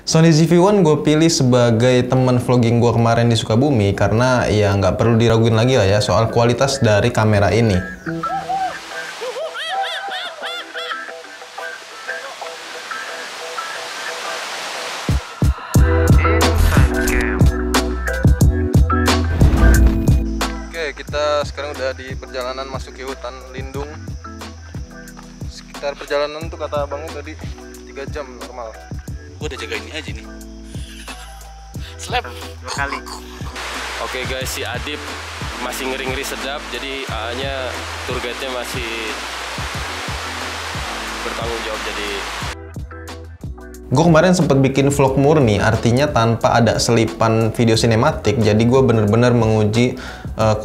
Sony ZV-1 gue pilih sebagai teman vlogging gue kemarin di Sukabumi karena ya nggak perlu diraguin lagi lah ya soal kualitas dari kamera ini. Oke, kita sekarang udah di perjalanan masuk ke hutan lindung. Sekitar perjalanan tuh kata abangnya tadi 3 jam normal. Gue udah jaga ini aja nih. Slap 2 kali. Oke guys, si Adip masih ngeri-ngeri sedap. Jadi A-nya tour guide-nya masih bertanggung jawab. Jadi gue kemarin sempat bikin vlog murni, artinya tanpa ada selipan video sinematik. Jadi gue bener-bener menguji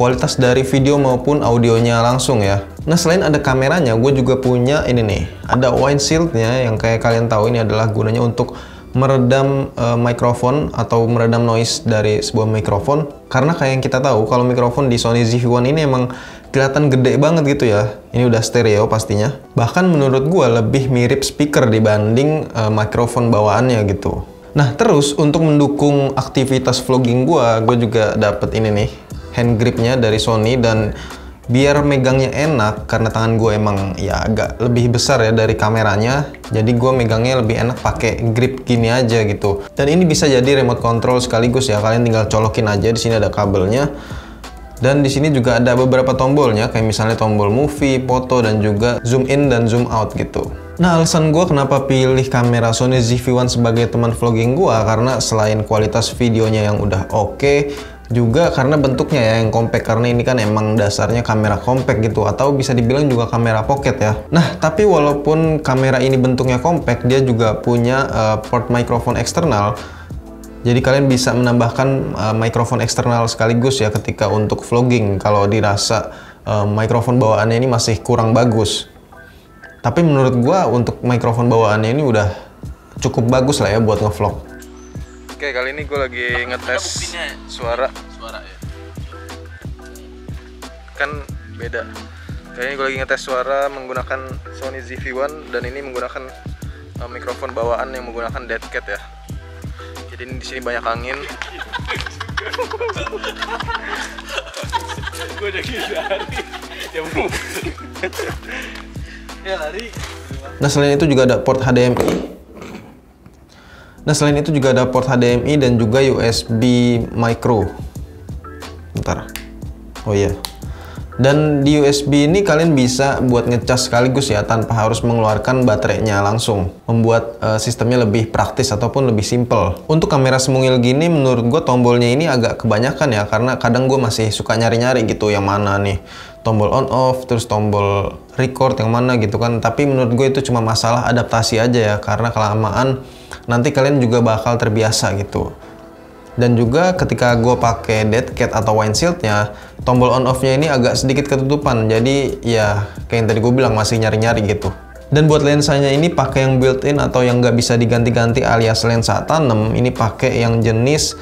kualitas dari video maupun audionya langsung ya. Nah, selain ada kameranya, gue juga punya ini nih, ada windshield-nya yang kayak kalian tahu ini adalah gunanya untuk meredam mikrofon atau meredam noise dari sebuah mikrofon. Karena kayak yang kita tahu, kalau mikrofon di Sony ZV-1 ini emang kelihatan gede banget gitu ya. Ini udah stereo pastinya. Bahkan menurut gue lebih mirip speaker dibanding mikrofon bawaannya gitu. Nah, terus untuk mendukung aktivitas vlogging gue juga dapet ini nih, hand gripnya dari Sony. Dan biar megangnya enak, karena tangan gue emang ya agak lebih besar ya dari kameranya, jadi gue megangnya lebih enak pakai grip gini aja gitu. Dan ini bisa jadi remote control sekaligus ya, kalian tinggal colokin aja. Di sini ada kabelnya. Dan di sini juga ada beberapa tombolnya, kayak misalnya tombol movie, foto, dan juga zoom in dan zoom out gitu. Nah, alasan gue kenapa pilih kamera Sony ZV-1 sebagai teman vlogging gue, karena selain kualitas videonya yang udah oke, juga karena bentuknya ya yang compact, karena ini kan emang dasarnya kamera compact gitu, atau bisa dibilang juga kamera pocket ya. Nah, tapi walaupun kamera ini bentuknya compact, dia juga punya port mikrofon eksternal. Jadi kalian bisa menambahkan mikrofon eksternal sekaligus ya ketika untuk vlogging kalau dirasa mikrofon bawaannya ini masih kurang bagus. Tapi menurut gua untuk mikrofon bawaannya ini udah cukup bagus lah ya buat ngevlog. Oke, kali ini gue lagi ngetes suara ya. Kan beda. Kali ini gue lagi ngetes suara menggunakan Sony ZV-1 dan ini menggunakan mikrofon bawaan yang menggunakan dead cat ya. Jadi di sini banyak angin. Gue udah lari. Ya lari. Nah, selain itu juga ada port HDMI. Dan juga USB micro. Bentar. Oh iya. Dan di USB ini kalian bisa buat ngecas sekaligus ya, tanpa harus mengeluarkan baterainya langsung. Membuat sistemnya lebih praktis ataupun lebih simple. Untuk kamera semungil gini menurut gue tombolnya ini agak kebanyakan ya, karena kadang gue masih suka nyari-nyari gitu yang mana nih tombol on off, terus tombol record yang mana gitu kan. Tapi menurut gue itu cuma masalah adaptasi aja ya, karena kelamaan nanti kalian juga bakal terbiasa gitu. Dan juga ketika gue pakai dead cat atau windshieldnya, tombol on off-nya ini agak sedikit ketutupan. Jadi ya kayak yang tadi gue bilang, masih nyari-nyari gitu. Dan buat lensanya ini pakai yang built-in atau yang nggak bisa diganti-ganti alias lensa tanam. Ini pakai yang jenis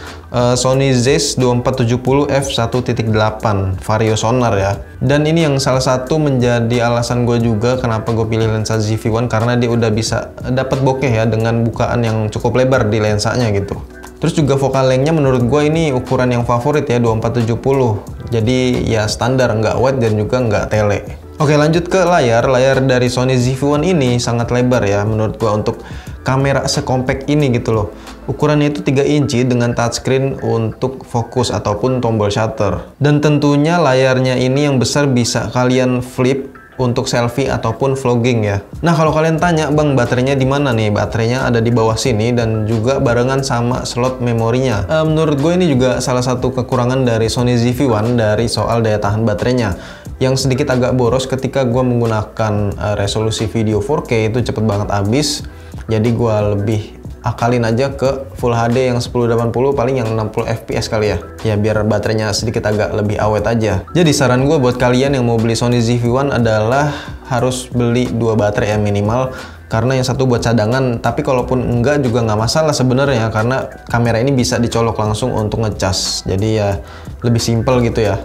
Sony Zeiss 2470 f1.8 vario sonar ya. Dan ini yang salah satu menjadi alasan gue juga kenapa gue pilih lensa ZV-1, karena dia udah bisa dapat bokeh ya dengan bukaan yang cukup lebar di lensanya gitu. Terus juga focal length-nya menurut gue ini ukuran yang favorit ya, 2470. Jadi ya standar, nggak wide dan juga nggak tele. Oke, lanjut ke layar. Layar dari Sony ZV-1 ini sangat lebar ya menurut gua untuk kamera sekompak ini gitu loh. Ukurannya itu 3 inci dengan touchscreen untuk fokus ataupun tombol shutter. Dan tentunya layarnya ini yang besar bisa kalian flip untuk selfie ataupun vlogging ya. Nah, kalau kalian tanya, "Bang, baterainya di mana nih?" Baterainya ada di bawah sini dan juga barengan sama slot memorinya. Menurut gue ini juga salah satu kekurangan dari Sony ZV-1 dari soal daya tahan baterainya, yang sedikit agak boros ketika gue menggunakan resolusi video 4K itu cepet banget habis. Jadi gue lebih akalin aja ke Full HD yang 1080, paling yang 60 fps kali ya. Ya biar baterainya sedikit agak lebih awet aja. Jadi saran gue buat kalian yang mau beli Sony ZV-1 adalah harus beli 2 baterai ya minimal. Karena yang satu buat cadangan, tapi kalaupun enggak juga nggak masalah sebenarnya, karena kamera ini bisa dicolok langsung untuk ngecas. Jadi ya lebih simple gitu ya.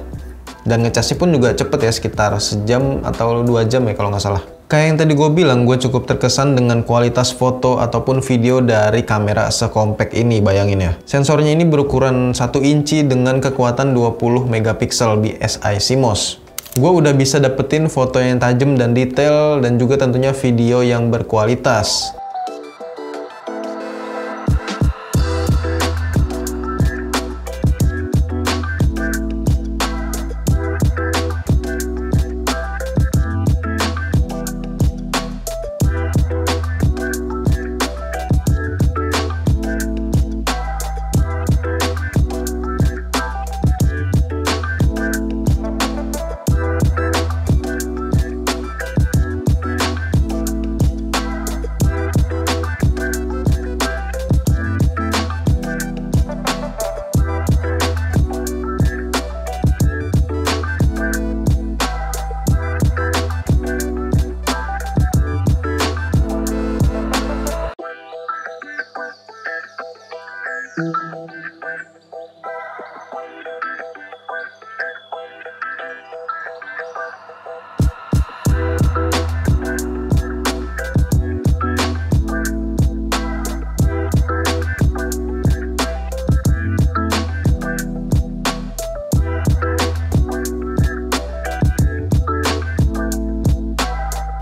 Dan ngecasnya pun juga cepet ya, sekitar sejam atau 2 jam ya kalau nggak salah. Kayak yang tadi gue bilang, gue cukup terkesan dengan kualitas foto ataupun video dari kamera sekompak ini, bayangin ya. Sensornya ini berukuran 1 inci dengan kekuatan 20 megapiksel BSI CMOS. Gue udah bisa dapetin foto yang tajam dan detail, dan juga tentunya video yang berkualitas.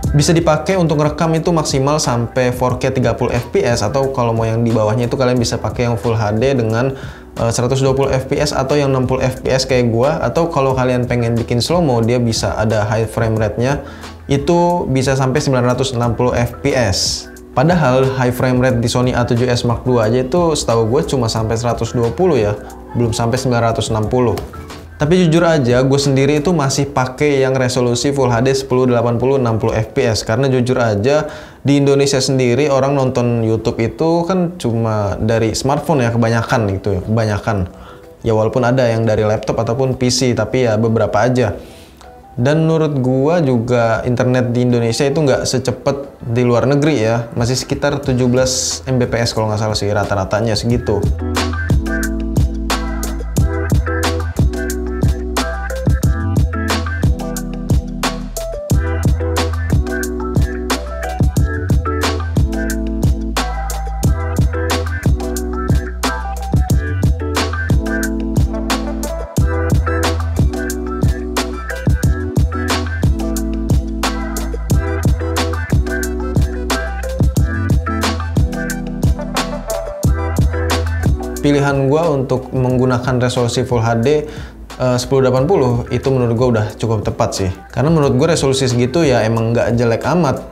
Bisa dipakai untuk rekam itu maksimal sampai 4K 30 fps, atau kalau mau yang di bawahnya itu kalian bisa pakai yang Full HD dengan 120 fps atau yang 60 fps kayak gua, atau kalau kalian pengen bikin slow mo dia bisa ada high frame rate-nya, itu bisa sampai 960 fps. Padahal high frame rate di Sony A7S Mark II aja itu setahu gue cuma sampai 120 ya, belum sampai 960. Tapi jujur aja, gue sendiri itu masih pakai yang resolusi Full HD 1080 60 fps, karena jujur aja di Indonesia sendiri orang nonton YouTube itu kan cuma dari smartphone ya, kebanyakan gitu ya, kebanyakan. Ya walaupun ada yang dari laptop ataupun PC, tapi ya beberapa aja. Dan menurut gua juga internet di Indonesia itu nggak secepat di luar negeri ya, masih sekitar 17 Mbps kalau nggak salah sih, rata-ratanya segitu. Pilihan gue untuk menggunakan resolusi Full HD 1080 itu menurut gue udah cukup tepat sih. Karena menurut gue resolusi segitu ya emang nggak jelek amat,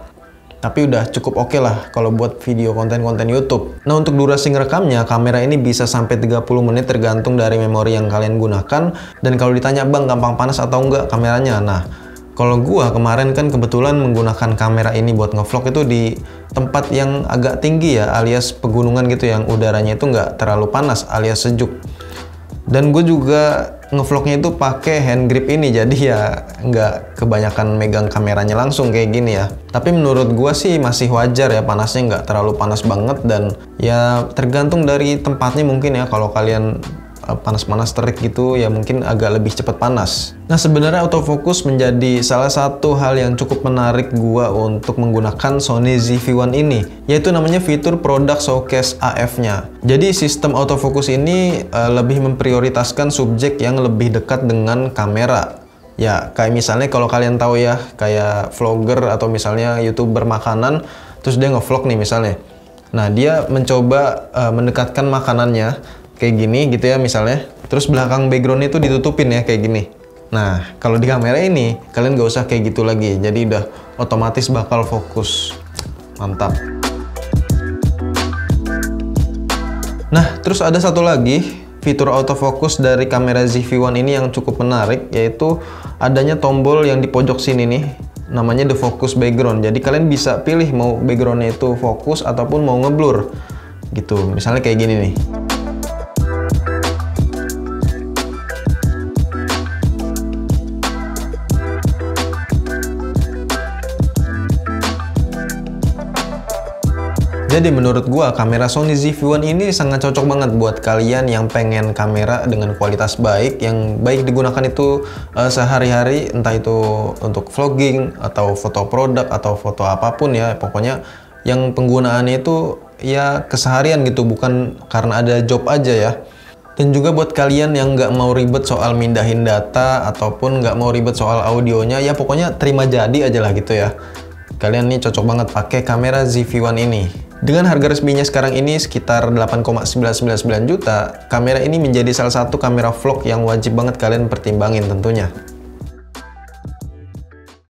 tapi udah cukup oke lah kalau buat video konten-konten YouTube. Nah, untuk durasi ngerekamnya, kamera ini bisa sampai 30 menit tergantung dari memori yang kalian gunakan. Dan kalau ditanya, bang gampang panas atau enggak kameranya? Nah, kalau gua kemarin kan kebetulan menggunakan kamera ini buat ngevlog itu di tempat yang agak tinggi ya, alias pegunungan gitu, yang udaranya itu nggak terlalu panas alias sejuk. Dan gue juga ngevlognya itu pakai hand grip ini, jadi ya nggak kebanyakan megang kameranya langsung kayak gini ya. Tapi menurut gue sih masih wajar ya, panasnya nggak terlalu panas banget, dan ya tergantung dari tempatnya mungkin ya. Kalau kalian panas-panas terik gitu ya mungkin agak lebih cepat panas. Nah, sebenarnya autofocus menjadi salah satu hal yang cukup menarik gua untuk menggunakan Sony ZV-1 ini, yaitu namanya fitur Product Showcase AF-nya. Jadi sistem autofocus ini lebih memprioritaskan subjek yang lebih dekat dengan kamera. Ya, kayak misalnya kalau kalian tahu ya, kayak vlogger atau misalnya YouTuber makanan, terus dia ngevlog nih misalnya. Nah, dia mencoba mendekatkan makanannya kayak gini gitu ya misalnya, terus belakang background itu ditutupin ya kayak gini. Nah, kalau di kamera ini kalian gak usah kayak gitu lagi, jadi udah otomatis bakal fokus. Mantap. Nah, terus ada satu lagi fitur autofocus dari kamera ZV-1 ini yang cukup menarik, yaitu adanya tombol yang di pojok sini nih, namanya the focus background. Jadi kalian bisa pilih mau backgroundnya itu fokus ataupun mau ngeblur gitu, misalnya kayak gini nih. Jadi menurut gua kamera Sony ZV-1 ini sangat cocok banget buat kalian yang pengen kamera dengan kualitas baik, yang baik digunakan itu sehari-hari, entah itu untuk vlogging atau foto produk atau foto apapun ya, pokoknya yang penggunaannya itu ya keseharian gitu, bukan karena ada job aja ya. Dan juga buat kalian yang nggak mau ribet soal mindahin data ataupun nggak mau ribet soal audionya, ya pokoknya terima jadi aja lah gitu ya. Kalian nih cocok banget pakai kamera ZV-1 ini. Dengan harga resminya sekarang ini sekitar 8,999 juta, kamera ini menjadi salah satu kamera vlog yang wajib banget kalian pertimbangin tentunya.